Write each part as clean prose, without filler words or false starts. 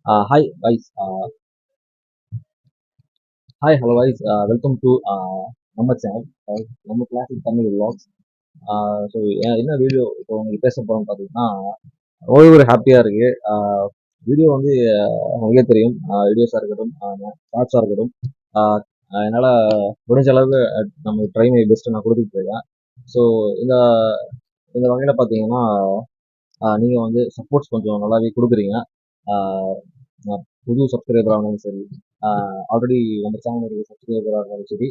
Hi guys, hi hello guys, welcome to நம்ம channel நம்ம classic Tamil vlogs. So என்ன video இப்போ உங்களுக்கு பேச போகிறோம் பார்த்தீங்கன்னா ரொம்பவே ஒரு ஹாப்பியாக இருக்கு. வீடியோ வந்து உங்களுக்கே தெரியும், வீடியோஸாக இருக்கட்டும், ஷார்ட்ஸாக இருக்கட்டும், என்னால் முடிஞ்ச அளவுக்கு நம்ம ட்ரை மை பெஸ்ட்டு நான் கொடுத்துட்டு இருக்கேன். ஸோ இந்த இந்த வகையில் பார்த்தீங்கன்னா நீங்கள் வந்து சப்போர்ட்ஸ் கொஞ்சம் நல்லாவே கொடுக்குறீங்க. புது சப்ஸ்கிரைபராக இருந்தாலும் சரி, ஆல்ரெடி நம்ம சேனலுடைய சப்ஸ்கிரைபராக இருந்தாலும் சரி,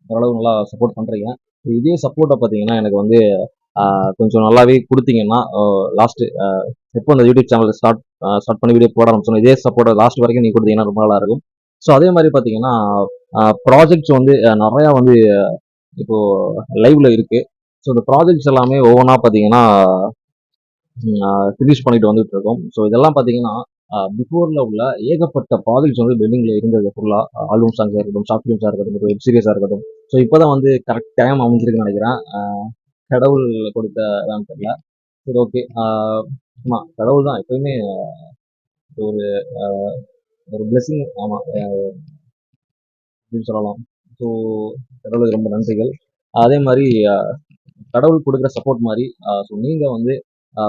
ஓரளவு நல்லா சப்போர்ட் பண்ணுறீங்க. இதே சப்போர்ட்டை பார்த்தீங்கன்னா எனக்கு வந்து கொஞ்சம் நல்லாவே கொடுத்தீங்கன்னா, லாஸ்ட்டு எப்போ அந்த யூடியூப் சேனல் ஸ்டார்ட் பண்ணி வீடியோ போட ஆரம்பிச்சோம், இதே சப்போர்ட்டை லாஸ்ட் வரைக்கும் நீங்கள் கொடுத்தீங்கன்னா ரொம்ப நல்லா இருக்கும். ஸோ அதே மாதிரி பார்த்தீங்கன்னா ப்ராஜெக்ட்ஸ் வந்து நிறையா வந்து இப்போது லைவ்ல இருக்குது. ஸோ இந்த ப்ராஜெக்ட்ஸ் எல்லாமே ஒவ்வொன்றா பார்த்தீங்கன்னா ஃபினிஷ் பண்ணிட்டு வந்துட்டு இருக்கோம். ஸோ இதெல்லாம் பார்த்தீங்கன்னா பிஃபோரில் உள்ள ஏகப்பட்ட ப்ராஜெக்ட்ஸ் வந்து பெண்டிங்கில் இருந்தது ஃபுல்லாக. ஆல்பம் சாங்ஸாக இருக்கட்டும், ஷார்ட் ஃபிலிம்ஸாக இருக்கட்டும், வெப் சீரிஸாக இருக்கட்டும். ஸோ இப்போ தான் வந்து கரெக்ட் டைம் அமைஞ்சிருக்குன்னு நினைக்கிறேன். கடவுள் கொடுத்த இதான்னு தெரியல. சரி, ஓகே. ஆமாம், கடவுள் தான் எப்பயுமே ஒரு ஒரு பிளெஸிங். ஆமாம், அப்படின்னு சொல்லலாம். ஸோ கடவுளுக்கு ரொம்ப நன்றிகள். அதே மாதிரி கடவுள் கொடுக்குற சப்போர்ட் மாதிரி ஸோ நீங்கள் வந்து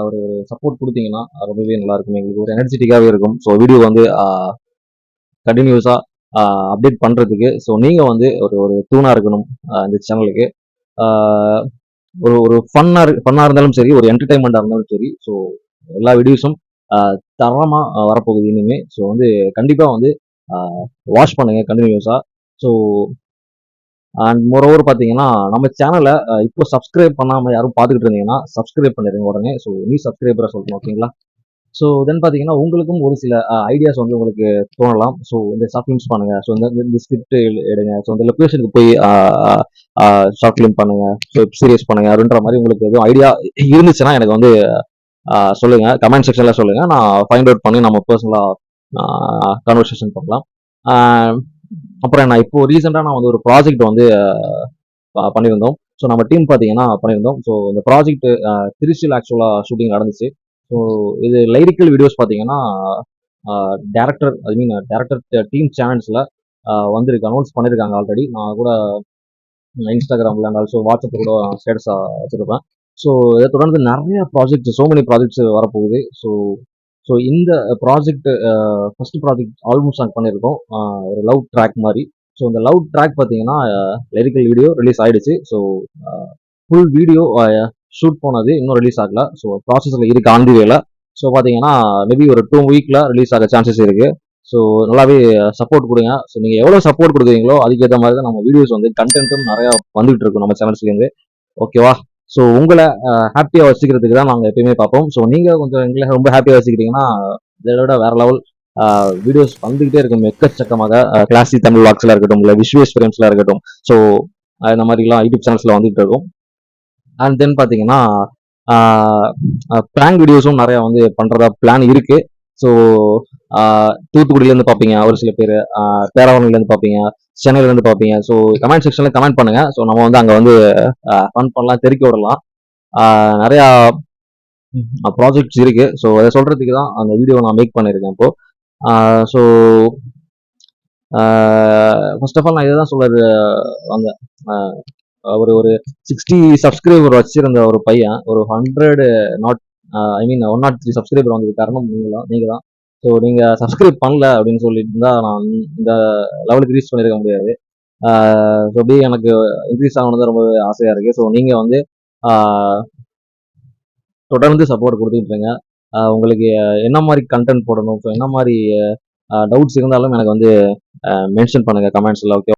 ஒரு சப்போர்ட் கொடுத்தீங்கன்னா ரொம்பவே நல்லா இருக்கும். எங்களுக்கு ஒரு எனர்ஜெட்டிக்காகவே இருக்கும். ஸோ வீடியோ வந்து கண்டினியூஸாக அப்டேட் பண்ணுறதுக்கு. ஸோ நீங்கள் வந்து ஒரு தூணாக இருக்கணும் இந்த சேனலுக்கு. ஒரு ஒரு ஃபன்னாக இருந்தாலும் சரி, ஒரு என்டர்டைன்மெண்ட்டாக இருந்தாலும் சரி. ஸோ எல்லா வீடியோஸும் தரமாக வரப்போகுது இனிமேல். ஸோ வந்து கண்டிப்பாக வந்து வாட்ச் பண்ணுங்கள் கண்டினியூஸாக. ஸோ அண்ட் மோரோவர் பார்த்தீங்கன்னா நம்ம சேனலை இப்போ சப்ஸ்கிரைப் பண்ணாமல் யாரும் பார்த்துக்கிட்டு இருந்தீங்கன்னா சப்ஸ்கிரைப் பண்ணிடுங்க உடனே. ஸோ நீ சப்ஸ்கிரைபராக சொல்லணும், ஓகேங்களா? ஸோ தென் பார்த்தீங்கன்னா உங்களுக்கும் ஒரு சில ஐடியாஸ் வந்து உங்களுக்கு தோணலாம். ஸோ இந்த ஷார்ட் ஃபிலிம்ஸ் பண்ணுங்க, ஸோ இந்த ஸ்கிரிப்ட் எடுங்க, ஸோ இந்த லொக்கேஷனுக்கு போய் ஷார்ட் ஃபிலிம் பண்ணுங்க, ஸோ சீரியஸ் பண்ணுங்க அப்படின்ற மாதிரி உங்களுக்கு எதுவும் ஐடியா இருந்துச்சுன்னா எனக்கு வந்து சொல்லுங்க, கமெண்ட் செக்ஷன்ல சொல்லுங்க. நான் ஃபைண்ட் அவுட் பண்ணி நம்ம பர்சனலாக கான்வர்சேஷன் பண்ணலாம். அப்புறம் நான் இப்போ ரீசெண்டாக நான் வந்து ஒரு ப்ராஜெக்ட் வந்து பண்ணியிருந்தோம். ஸோ நம்ம டீம் பார்த்தீங்கன்னா பண்ணியிருந்தோம். ஸோ இந்த ப்ராஜெக்ட் திருச்சியில் ஆக்சுவலாக ஷூட்டிங் நடந்துச்சு. ஸோ இது லைரிக்கல் வீடியோஸ் பார்த்தீங்கன்னா டேரக்டர் டீம் சேனல்ஸில் வந்திருக்கு, அனௌன்ஸ் பண்ணியிருக்காங்க ஆல்ரெடி. நான் கூட இன்ஸ்டாகிராமில் அண்ட் ஆல்சோ வாட்ஸ்அப்பில் கூட ஸ்டேட்டஸாக வச்சுருப்பேன். ஸோ இதை தொடர்ந்து நிறைய ப்ராஜெக்ட்ஸ், மெனி ப்ராஜெக்ட்ஸ் வரப்போகுது. ஸோ ஸோ இந்த project first project album song பண்ணியிருக்கோம், ஒரு லவ் ட்ராக் மாதிரி. ஸோ இந்த லவ் ட்ராக் பார்த்தீங்கன்னா லிரிக்கல் வீடியோ ரிலீஸ் ஆகிடுச்சு. ஸோ ஃபுல் வீடியோ ஷூட் போனது இன்னும் ரிலீஸ் ஆகல. ஸோ ப்ராசஸில் இருக்குது, ஆன் தி வேல. ஸோ பார்த்தீங்கன்னா மேபி ஒரு 2 வீக்கில் ரிலீஸ் ஆக சான்சஸ் இருக்குது. ஸோ நல்லாவே சப்போர்ட் கொடுங்க. ஸோ நீங்கள் எவ்வளோ சப்போர்ட் கொடுக்குறீங்களோ அதுக்கேற்ற மாதிரி தான் நம்ம வீடியோஸ் வந்து கண்டென்ட்டும் நிறையா வந்துகிட்டு இருக்கும் நம்ம சேனல்ஸ்லேருந்து, ஓகேவா? ஸோ உங்களை ஹாப்பியாக வச்சுக்கிறதுக்கு தான் நாங்கள் எப்பயுமே பார்ப்போம். ஸோ நீங்கள் கொஞ்சம் எங்களை ரொம்ப ஹாப்பியாக வச்சுக்கிட்டீங்கன்னா இதை விட வேற லெவல் வீடியோஸ் வந்துகிட்டே இருக்கும் எக்கச்சக்கமாக. கிளாசிக் தமிழ் வாக்ஸில் இருக்கட்டும், இல்லை விஷுவல்ஸ் ஃபிலிம்ஸில் இருக்கட்டும். ஸோ இந்த மாதிரிலாம் யூடியூப் சேனல்ஸில் வந்துகிட்டு இருக்கும். அண்ட் தென் பார்த்தீங்கன்னா ப்ராங்க் வீடியோஸும் நிறையா வந்து பண்ணுறதா பிளான் இருக்குது. ஸோ தூத்துக்குடியிலேருந்து பார்ப்பீங்க ஒரு சில பேர், பேராவூர்லேருந்து பார்ப்பீங்க, சென்னையிலேருந்து பார்ப்பீங்க. ஸோ கமெண்ட் செக்ஷனில் கமெண்ட் பண்ணுங்கள். ஸோ நம்ம வந்து அங்கே வந்து ஃபன் பண்ணலாம், தெருக்கி விடலாம். நிறையா ப்ராஜெக்ட்ஸ் இருக்குது. ஸோ அதை சொல்கிறதுக்கு தான் அந்த வீடியோ நான் மேக் பண்ணியிருக்கேன் இப்போது. ஸோ ஃபர்ஸ்ட் ஆஃப் ஆல் நான் இதை தான் சொல்ல வந்தேன். ஒரு 60 சப்ஸ்கிரைபர் வச்சிருந்த ஒரு பையன் ஒரு 100 நாட் 103 சப்ஸ்கிரைபர் வந்தது காரணம் நீங்கள் தான். ஸோ நீங்கள் சப்ஸ்கிரைப் பண்ணல அப்படின்னு சொல்லிட்டு இருந்தால் நான் இந்த லெவலுக்கு ரீச் பண்ணியிருக்க முடியாது. ஸோ அப்படியே எனக்கு இன்க்ரீஸ் ஆகணுன்னு ரொம்ப ஆசையாக இருக்குது. ஸோ நீங்கள் வந்து தொடர்ந்து சப்போர்ட் கொடுத்துட்டு இருங்க. உங்களுக்கு என்ன மாதிரி கண்டென்ட் போடணும், ஸோ என்ன மாதிரி டவுட்ஸ் இருந்தாலும் எனக்கு வந்து மென்ஷன் பண்ணுங்கள் கமெண்ட்ஸில், ஓகே?